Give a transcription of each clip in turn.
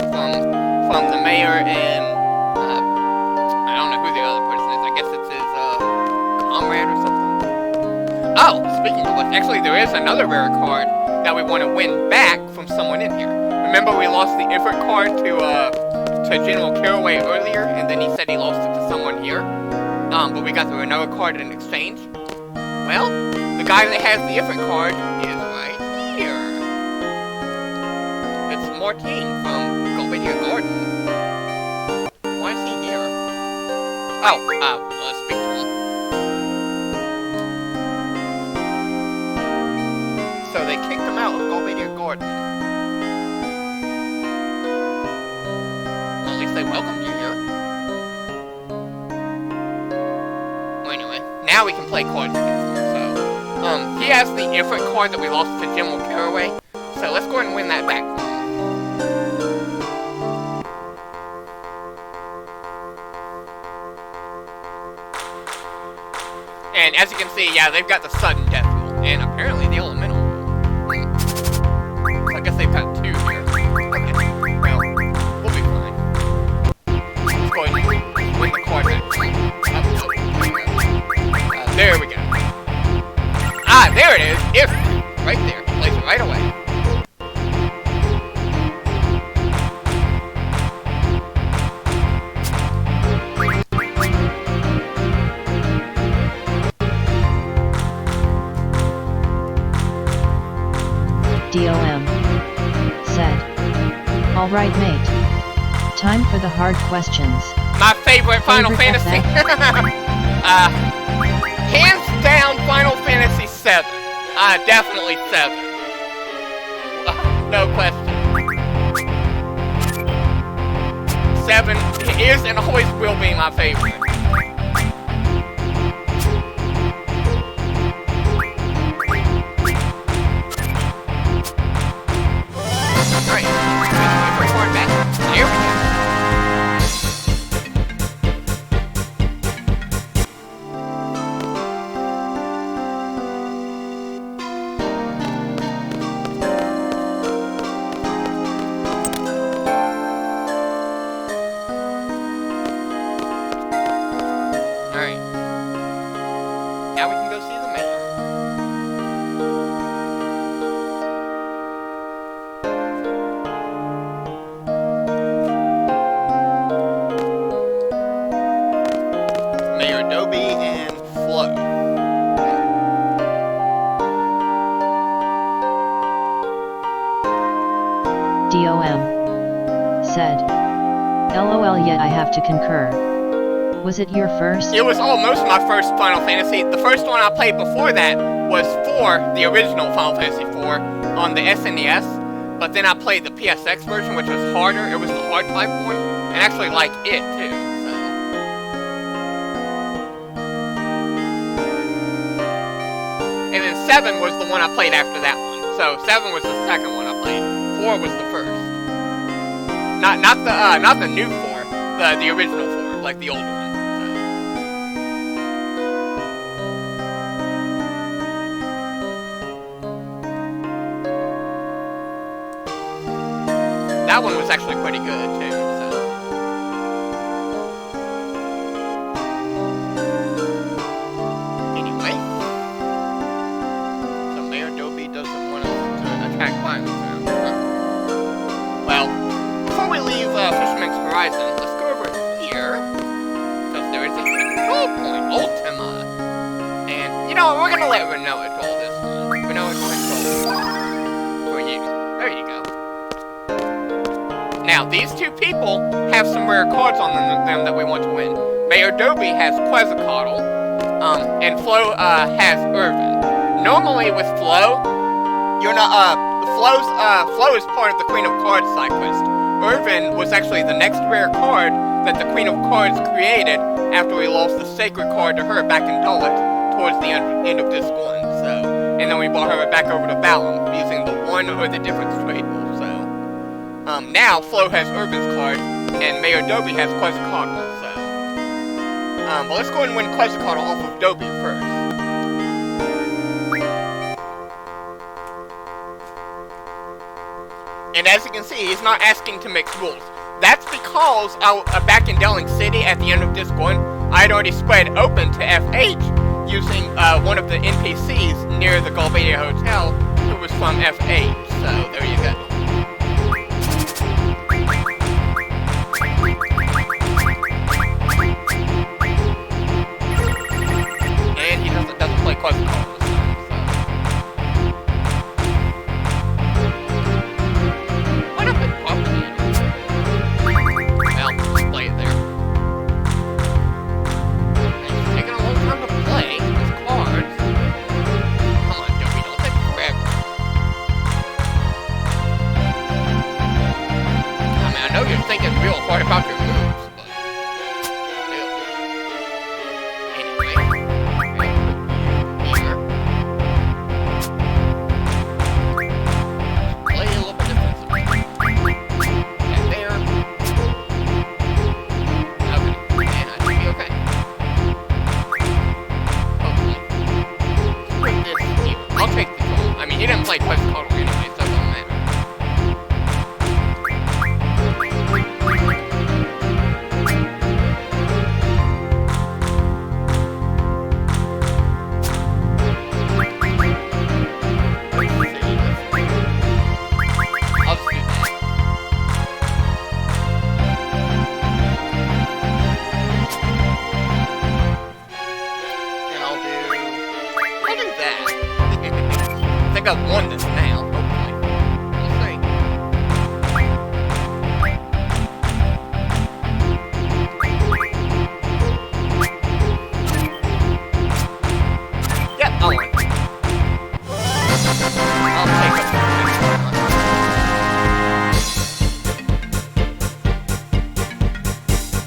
from the mayor and I don't know who the other person is. I guess it's his comrade or something. Oh, speaking of which, actually there is another rare card that we want to win back from someone in here. Remember we lost the Ifrit card to General Caraway earlier, and then he said he lost it to someone here. But we got the another card in exchange. Well, the guy that has the Ifrit card is right here. It's Martin from Golbedia Garden. Why is he here? Oh, let's speak to him. So they kicked him out of Golbedia Garden. Well, at least they welcomed you here. Well, anyway, now we can play cards against him, so... he has the Ifrit card that we lost to General Caraway, so let's go ahead and win that back. And as you can see, yeah, they've got the sudden death rule, and apparently the elemental rule. So I guess they've got two here. Okay, well, we'll be fine. Let's go ahead and win the card back. There we go. Ah, there it is! Ifrit! Right there. Place it right away. DOM said, "Alright mate, time for the hard questions." My favorite Final Fantasy. Hands down Final Fantasy VII. Definitely 7. No question. 7 is and always will be my favorite. Alright, record back. Here we go. Alright. Now we can go see the mayor. Mayor Dobie and Flo. DOM said, "LOL, yet I have to concur. Was it your first?" It was almost my first Final Fantasy. The first one I played before that was 4, the original Final Fantasy 4, on the SNES. But then I played the PSX version, which was harder. It was the hard type one, and I actually liked it too. So. And then 7 was the one I played after that one. So 7 was the second one I played. 4 was the first. Not the new 4, the original 4, like the old one. That one was actually pretty good, too, so. Anyway. So Mayor Dobie doesn't want us to attack violence. Well, before we leave Fisherman's Horizon, let's go over here. Because there is a control point, Ultima. And, you know what, we're gonna let Renoa control this one. Renoa control for you. There you go. Now, these two people have some rare cards on them that we want to win. Mayor Dobie has Quezacotl, and Flo has Irvine. Normally with Flo, you're not Flo is part of the Queen of Cards side quest. Irvine was actually the next rare card that the Queen of Cards created after we lost the sacred card to her back in Dalit towards the end of this one. So, and then we brought her back over to Balam using the one or the difference table. So. Now, Flo has Irvine's card, and Mayor Dobie has Quezacotl, so... but let's go ahead and win Quezacotl off of Dobie first. And as you can see, he's not asking to mix rules. That's because back in Delling City, at the end of Disc 1, I had already spread open to FH using one of the NPCs near the Galvadia Hotel who was from F8. So, there you go. And he doesn't play Quezacotl. Thinking real hard about your moves, but still. Anyway, here. Play a little bit defensively. And there. Okay, and I should be okay. Hopefully. Put this here. I'll take the goal. I mean, he didn't play Quezacotl anyway, so it doesn't matter. I think I've won this now, hopefully. We'll see. Yep, I'll win. I'll take it.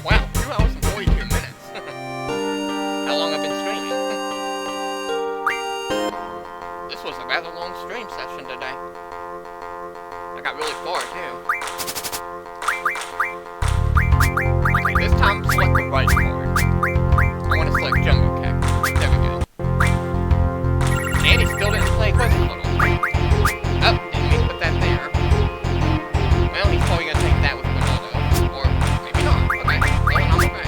Wow, 2 hours and 42 minutes. How long I've been streaming. This was a rather long stream session today. I got really far, too. Okay, this time select the right card. I want to select Jumbo Cactus. There we go. And he still didn't play Quezacotl. Oh, didn't mean to put that there. Well, he's probably going to take that with Ronaldo. Or maybe not. Okay. Well, I'm okay. Like that.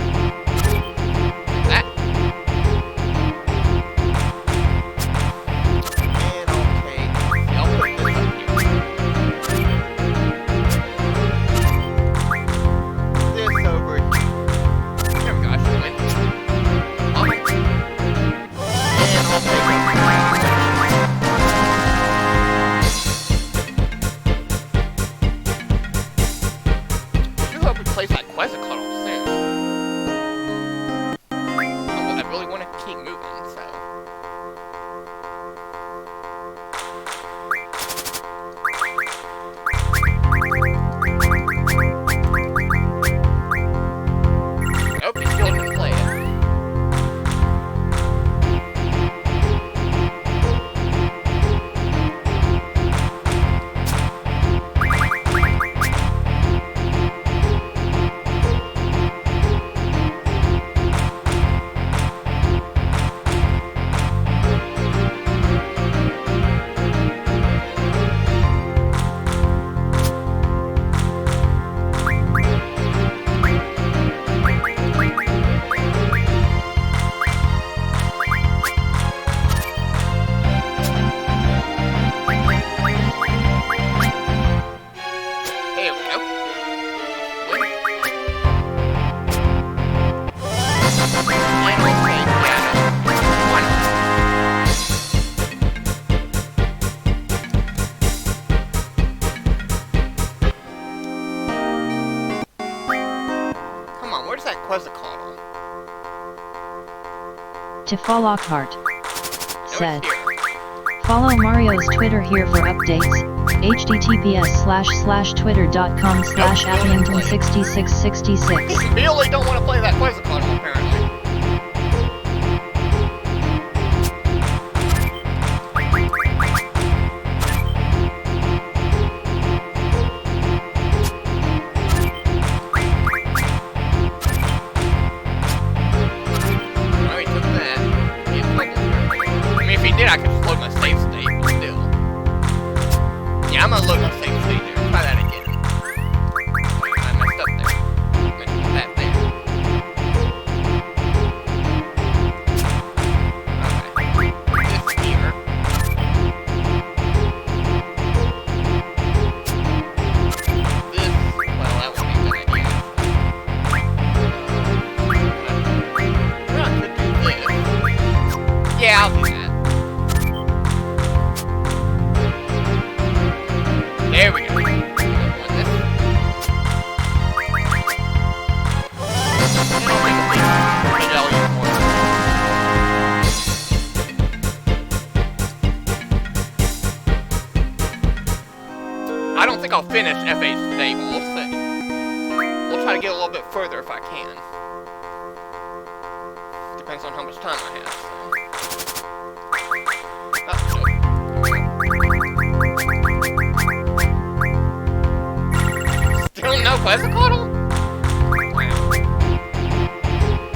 Quezacotl soon. I really want to keep moving, so. Nope, he still didn't play it. Quezacotl. Tefalockhart said, follow Mario's Twitter here for updates, https://twitter.com/appington6666. We only don't want to play that Quezacotl apparently. I could just load my save state, but still. Yeah, I'm gonna load my save state there. Try that again. think I'll finish F8 today, but we'll see. We'll try to get a little bit further if I can. Depends on how much time I have. Still no Quezacotl? Wow.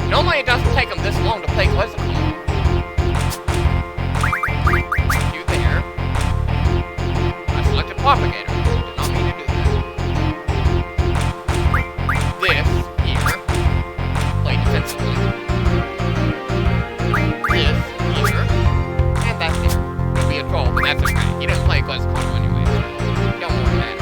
Normally it doesn't take them this long to play Quezacotl. You there. I selected Propagator. Did not mean to do that. This here. Play defensively. This here. And that's it. It'll be a troll, but that's okay. He didn't play Quezacotl anyway, so it don't really matter.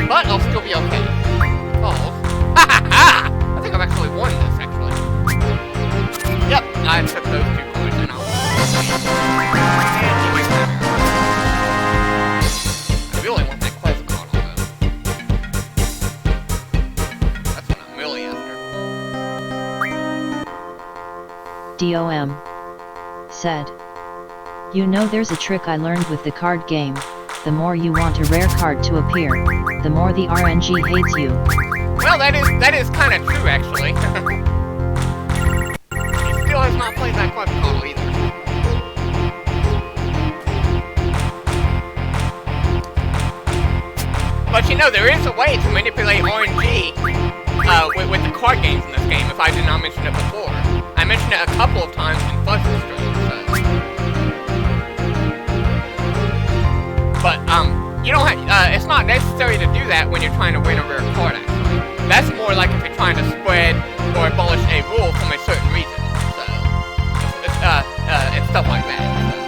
But I'll still be okay. Because... I think I've actually won this, actually. Yep, I took those 2 coins and I'll... I really want that Quezacotl, though. That's what I'm really after. DOM. Said. You know there's a trick I learned with the card game. The more you want a rare card to appear, the more the RNG hates you. Well, that is kind of true, actually. He still has not played that Quezacotl either. But you know, there is a way to manipulate RNG with the card games in this game, if I did not mention it before. I mentioned it a couple of times in Fuzz's stream, so... But, you don't have, it's not necessary to do that when you're trying to win a rare card, actually. That's more like if you're trying to spread or abolish a rule from a certain region, so, and stuff like that, so.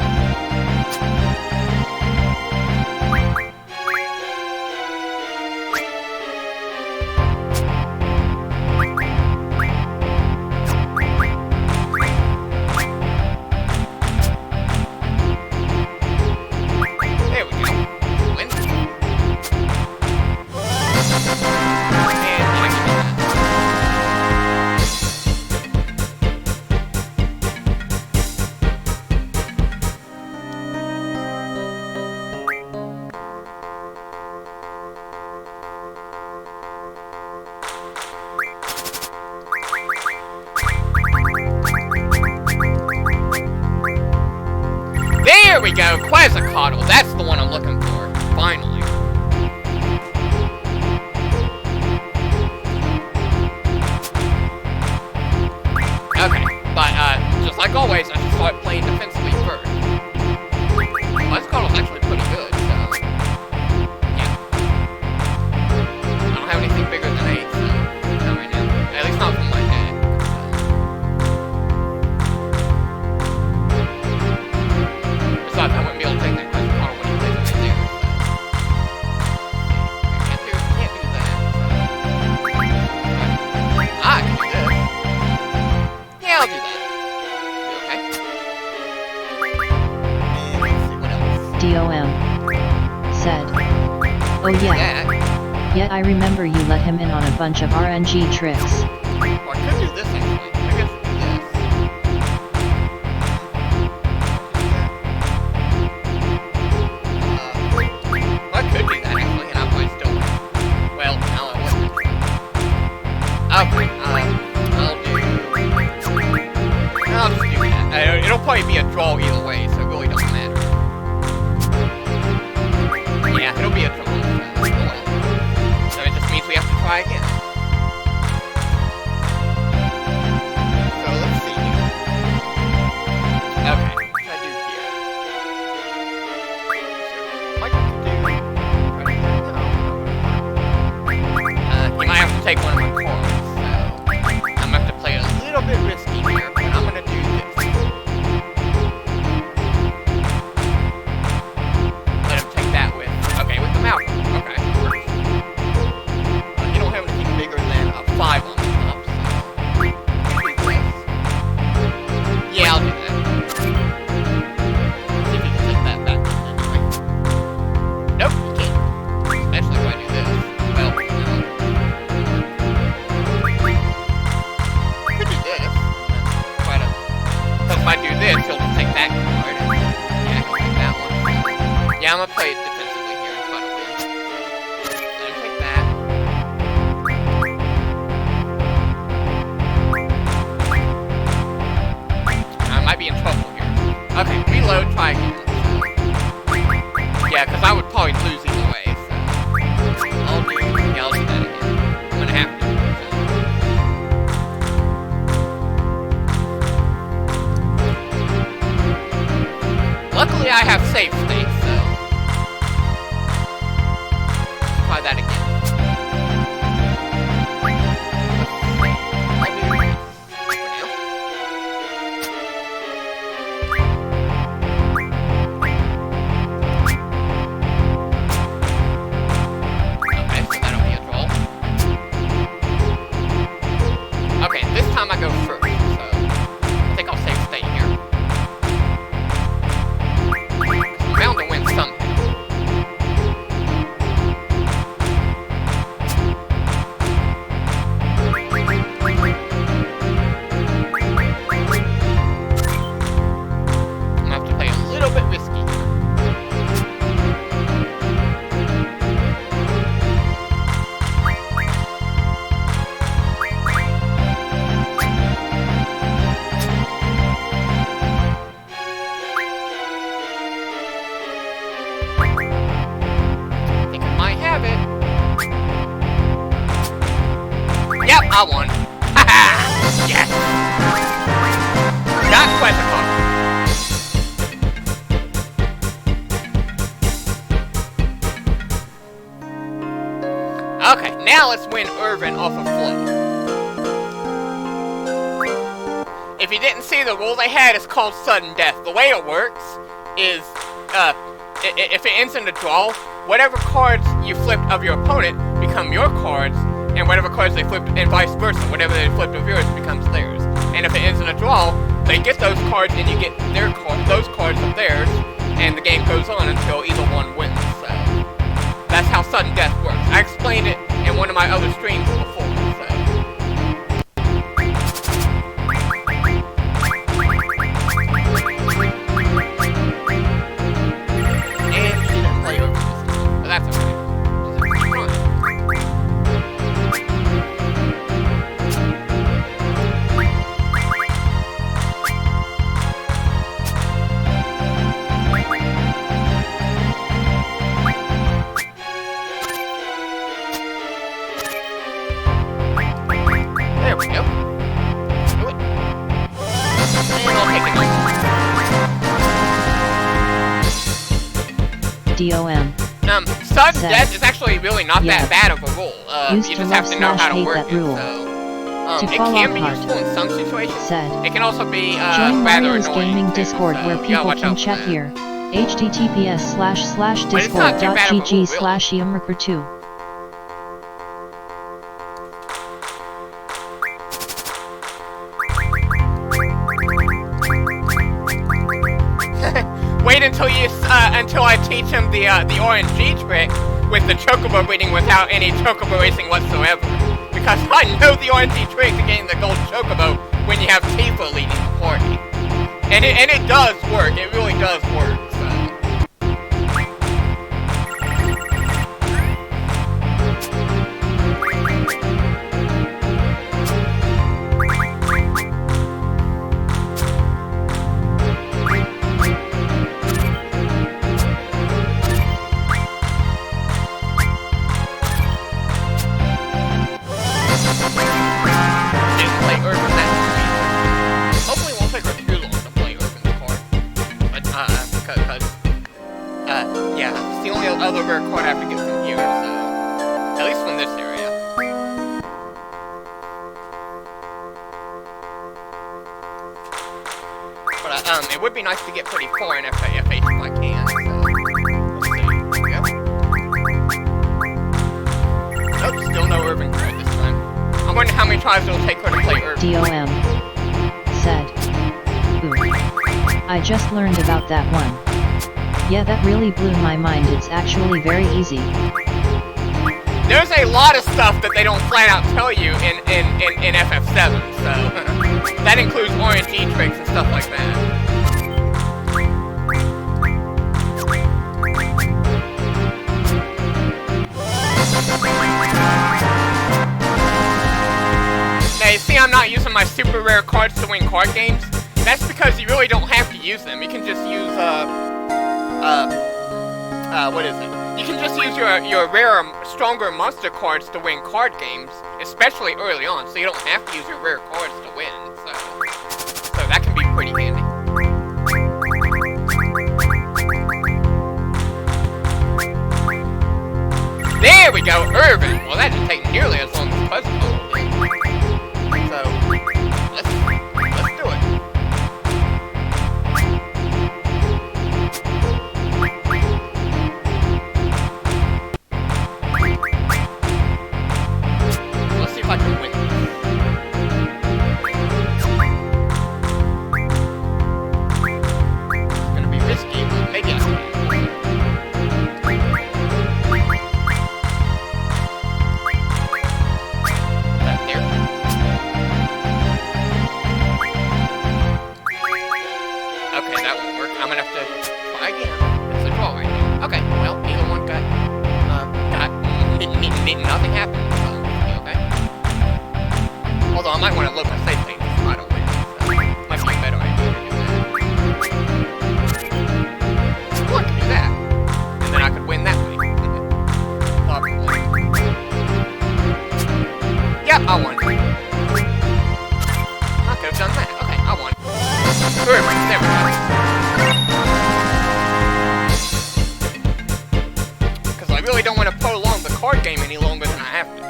There we go, Quezacotl. That's the one I'm looking for. Finally. Okay, but just like always, I should start playing defensively first. Quezacotl's actually pretty good, so yeah. I don't have anything bigger than 8, so not right now. At least not from my dad. I wouldn't be able to take that Quezacotl when he plays right there. So. Can't do that. I can do this. Yeah, I'll do that. Okay. And let's see what else. DOM. Said. Oh yeah. Yet I remember you let him in on a bunch of RNG tricks. Or I could do this actually. I guess do this. I could do that actually, and I'll probably still win. Well, no, I wouldn't. Okay, I'll just do that. It'll probably be a draw either way, so it really doesn't matter. Yeah, it'll be a draw. So it just means we have to try again. So let's see here. Okay, what should I do here? What can I do? He might have to take one of my cards, so... this, he'll just take that card. Yeah, he'll take that one. Yeah, I'm gonna play it defensively here and try to win. Let him take that. I might be in trouble here. Okay, reload, try again. Yeah, because I would probably lose either way, so... I'll do that again. I'm gonna have to. Luckily, I have save state, so... Let's try that again. I'll do this for now. Okay, so that'll be a draw. Okay, this time I go first, so... I think I'll save state here. Bound to win somehow. I'm gonna have to play a little bit risky here. I think I might have it. Yep, I won. Haha! Yes! Got Quezacotl. Okay, now let's win Irvine off of Flow. If you didn't see the rule they had, it's called sudden death. The way it works is, if it ends in a draw, whatever cards you flipped of your opponent become your cards, and whatever cards they flipped, and vice versa, whatever they flipped of yours becomes theirs. And if it ends in a draw, they get those cards and you get their those cards of theirs, and the game goes on until either one wins. So that's how sudden death works. I explained it in one of my other streams before. So. And she didn't play over this time, but that's okay. There we go. Do it. And I'll take it. DOM. Sudden death is actually really not that bad of a rule. You just have to know how to work it. So, it can be useful in some situations. It can also be Join rather Mario's annoying. gaming too, Discord so where you gotta people watch can out for chat that. here. https://discord.gg/eummerker2. Wait until until I teach him the RNG trick with the chocobo breeding without any chocobo racing whatsoever. Because I know the RNG trick to getting the gold chocobo when you have Tifa leading the party. And it does work, it really does work, so. Didn't play Irvine that time. Hopefully it won't take her too long to play Irvine's card. But, because, yeah, it's the only other rare card I have to get from here, so, at least from this area. But, it would be nice to get pretty far in FH if I can, so, let's see, here we go. Nope, still no Irvine card this time. I wonder how many tries it'll take her to play Irvine. DOM. Said. Ooh. I just learned about that one. Yeah, that really blew my mind. It's actually very easy. There's a lot of stuff that they don't flat out tell you in FF7, so that includes RNG tricks and stuff like that. using my super rare cards to win card games, that's because you really don't have to use them. You can just use, what is it? You can just use your rarer, stronger monster cards to win card games, especially early on, so you don't have to use your rare cards to win, so that can be pretty handy. There we go, Irvine! Well, that didn't take nearly as long as Quezacotl did. So, let's do it. Let's see if I can win this. It's gonna be risky, but maybe I can. Okay, that won't work. I'm gonna have to try again. It's a draw right now. Okay, well, neither one got, nothing happened. So, okay. Although I might want to look at safe things if I don't win. So, might be a better idea to do that. Well, I can do that. And then I could win that way. Probably. Yep, I won. I could have done that. Okay, I won. Perfect, there we go. Because I really don't want to prolong the card game any longer than I have to.